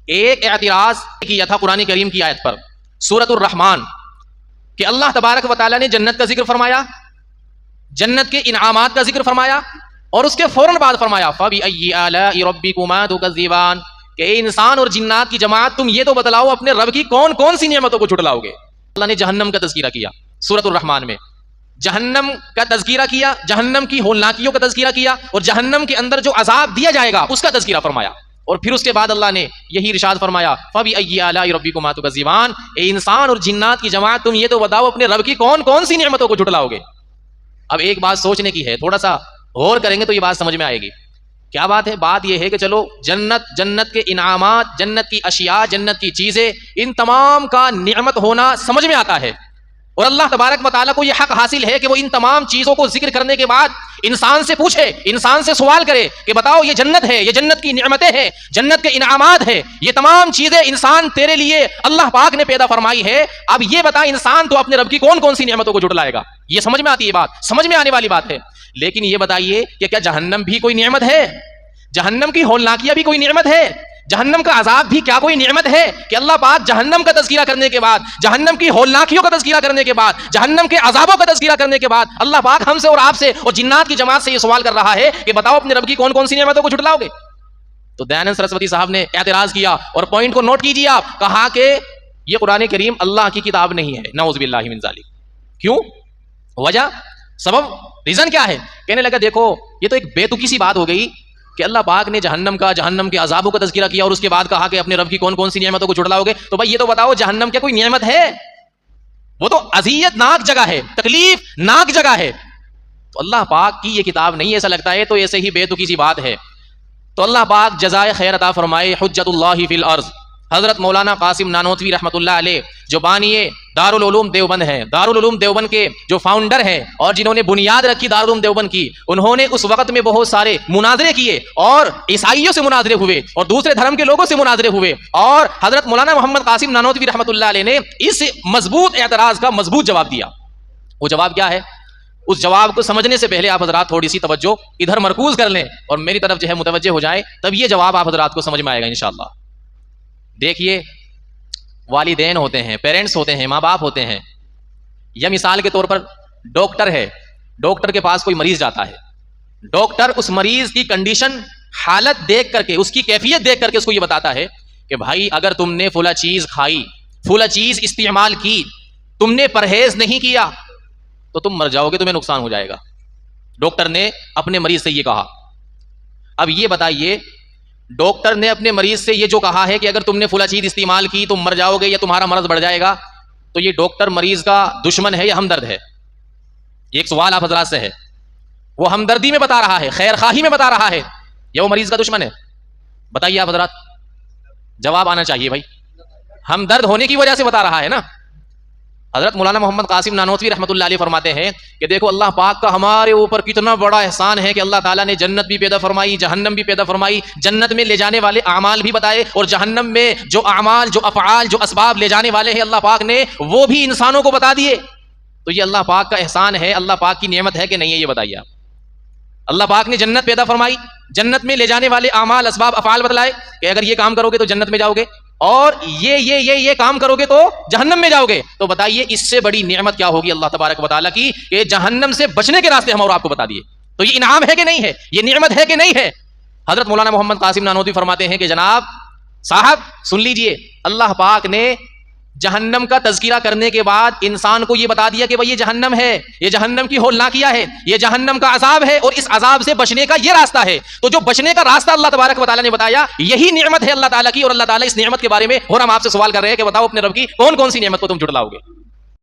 ایک اعتراض کیا تھا قرآن کریم کی آیت پر سورۃ الرحمن کہ اللہ تبارک و تعالیٰ نے جنت کا ذکر فرمایا، جنت کے انعامات کا ذکر فرمایا، اور اس کے فوراً بعد فرمایا فَبِأَيِّ آلَاءِ رَبِّكُمَا تُكَذِّبَانِ کہ اے انسان اور جنات کی جماعت تم یہ تو بتلاؤ اپنے رب کی کون کون سی نعمتوں کو جھٹلاؤ گے۔ اللہ نے جہنم کا تذکرہ کیا سورۃ الرحمن میں، جہنم کا تذکرہ کیا، جہنم کی ہولناکیوں کا تذکرہ کیا، اور جہنم کے اندر جو عذاب دیا جائے گا اس کا تذکرہ فرمایا، اور پھر اس کے بعد اللہ نے یہی ارشاد فرمایا فَبِأَيِّ آلَاءِ رَبِّكُمَا تُكَذِّبَانِ اے انسان اور جنات کی جماعت تم یہ تو بتاؤ اپنے رب کی کون کون سی نعمتوں کو جھٹلاؤ گے۔ اب ایک بات سوچنے کی ہے، تھوڑا سا غور کریں گے تو یہ بات سمجھ میں آئے گی۔ کیا بات ہے؟ بات یہ ہے کہ چلو جنت کے انعامات، جنت کی اشیاء، جنت کی چیزیں، ان تمام کا نعمت ہونا سمجھ میں آتا ہے، اور اللہ تبارک و تعالیٰ کو یہ حق حاصل ہے کہ وہ ان تمام چیزوں کو ذکر کرنے کے بعد انسان سے پوچھے، انسان سے سوال کرے کہ بتاؤ یہ جنت ہے، یہ جنت کی نعمتیں ہیں، جنت کے انعامات ہیں، یہ تمام چیزیں انسان تیرے لیے اللہ پاک نے پیدا فرمائی ہے، اب یہ بتا انسان تو اپنے رب کی کون کون سی نعمتوں کو جھٹلائے گا۔ یہ سمجھ میں آتی ہے، بات سمجھ میں آنے والی بات ہے۔ لیکن یہ بتائیے کہ کیا جہنم بھی کوئی نعمت ہے؟ جہنم کی ہولناکیاں بھی کوئی نعمت ہے؟ جہنم کا عذاب بھی کیا کوئی نعمت ہے کہ اللہ پاک جہنم کا تذکرہ کرنے کے بعد، جہنم کی ہولناکیوں کا تذکرہ کرنے کے بعد، جہنم کے عذابوں کا تذکرہ کرنے کے بعد اللہ پاک ہم سے اور آپ سے اور جنات کی جماعت سے یہ سوال کر رہا ہے کہ بتاؤ اپنے رب کی کون کون سی نعمتوں کو جھٹلاؤ گے؟ تو دیانند سرسوتی صاحب نے اعتراض کیا، اور پوائنٹ کو نوٹ کیجیے آپ، کہا کہ یہ قرآن کریم اللہ کی کتاب نہیں ہے، نعوذ باللہ من ذالک۔ کیوں؟ وجہ، سبب، ریزن کیا ہے؟ کہنے لگا دیکھو یہ تو ایک بے تکی سی بات ہو گئی کہ اللہ پاک نے جہنم کا، جہنم کے عذابوں کا تذکرہ کیا، اور اس کے بعد کہا کہ اپنے رب کی کون کون سی نعمتوں کو جھٹلاؤ گے۔ تو بھائی یہ تو بتاؤ جہنم کیا کوئی نعمت ہے؟ وہ تو اذیت ناک جگہ ہے، تکلیف ناک جگہ ہے۔ تو اللہ پاک کی یہ کتاب نہیں، ایسا لگتا ہے تو ایسے ہی بے تکی سی بات ہے۔ تو اللہ پاک جزائے خیر عطا فرمائے، حجت اللہ فی الارض حضرت مولانا قاسم نانوتوی رحمۃ اللہ علیہ، جو بانی دارالعلوم دیوبند ہیں، دارالعلوم دیوبند کے جو فاؤنڈر ہیں اور جنہوں نے بنیاد رکھی دارالعلوم دیوبند کی، انہوں نے اس وقت میں بہت سارے مناظرے کیے، اور عیسائیوں سے مناظرے ہوئے اور دوسرے دھرم کے لوگوں سے مناظرے ہوئے، اور حضرت مولانا محمد قاسم نانوتوی رحمۃ اللہ علیہ نے اس مضبوط اعتراض کا مضبوط جواب دیا۔ وہ جواب کیا ہے؟ اس جواب کو سمجھنے سے پہلے آپ حضرات تھوڑی سی توجہ ادھر مرکوز کر لیں اور میری طرف جو ہے متوجہ ہو جائیں، تب یہ جواب آپ حضرات کو سمجھ میں آئے گا انشاءاللہ۔ دیکھیے والدین ہوتے ہیں، پیرنٹس ہوتے ہیں، ماں باپ ہوتے ہیں، یا مثال کے طور پر ڈاکٹر ہے، ڈاکٹر کے پاس کوئی مریض جاتا ہے، ڈاکٹر اس مریض کی کنڈیشن، حالت دیکھ کر کے، اس کی کیفیت دیکھ کر کے اس کو یہ بتاتا ہے کہ بھائی اگر تم نے فلاں چیز کھائی، فلاں چیز استعمال کی، تم نے پرہیز نہیں کیا تو تم مر جاؤ گے، تمہیں نقصان ہو جائے گا۔ ڈاکٹر نے اپنے مریض سے یہ کہا۔ اب یہ بتائیے ڈاکٹر نے اپنے مریض سے یہ جو کہا ہے کہ اگر تم نے فلاں چیز استعمال کی تم مر جاؤ گے یا تمہارا مرض بڑھ جائے گا، تو یہ ڈاکٹر مریض کا دشمن ہے یا ہمدرد ہے؟ یہ ایک سوال آپ حضرات سے ہے۔ وہ ہمدردی میں بتا رہا ہے، خیر خواہی میں بتا رہا ہے، یا وہ مریض کا دشمن ہے؟ بتائیے آپ حضرات، جواب آنا چاہیے بھائی۔ ہمدرد ہونے کی وجہ سے بتا رہا ہے نا۔ حضرت مولانا محمد قاسم نانوتوی رحمۃ اللہ علیہ فرماتے ہیں کہ دیکھو اللہ پاک کا ہمارے اوپر کتنا بڑا احسان ہے کہ اللہ تعالیٰ نے جنت بھی پیدا فرمائی، جہنم بھی پیدا فرمائی، جنت میں لے جانے والے اعمال بھی بتائے، اور جہنم میں جو اعمال، جو افعال، جو اسباب لے جانے والے ہیں اللہ پاک نے وہ بھی انسانوں کو بتا دیے۔ تو یہ اللہ پاک کا احسان ہے، اللہ پاک کی نعمت ہے کہ نہیں ہے؟ یہ بتائیے آپ۔ اللہ پاک نے جنت پیدا فرمائی، جنت میں لے جانے والے اعمال، اسباب، افعال بتلائے کہ اگر یہ کام کرو گے تو جنت میں جاؤ گے، اور یہ کام کرو گے تو جہنم میں جاؤ گے۔ تو بتائیے اس سے بڑی نعمت کیا ہوگی اللہ تبارک و تعالیٰ کی کہ جہنم سے بچنے کے راستے ہم اور آپ کو بتا دیے۔ تو یہ انعام ہے کہ نہیں ہے؟ یہ نعمت ہے کہ نہیں ہے؟ حضرت مولانا محمد قاسم نانوتوی فرماتے ہیں کہ جناب صاحب سن لیجئے، اللہ پاک نے جہنم کا تذکرہ کرنے کے بعد انسان کو یہ بتا دیا کہ بھئی یہ جہنم ہے، یہ جہنم کی ہولناکیاں ہے، یہ جہنم کا عذاب ہے، اور اس عذاب سے بچنے کا یہ راستہ ہے۔ تو جو بچنے کا راستہ اللہ تبارک و تعالیٰ نے بتایا، یہی نعمت ہے اللہ تعالیٰ کی، اور اللہ تعالیٰ اس نعمت کے بارے میں اور ہم آپ سے سوال کر رہے ہیں کہ بتاؤ اپنے رب کی کون کون سی نعمت کو تم جھٹلاؤ گے؟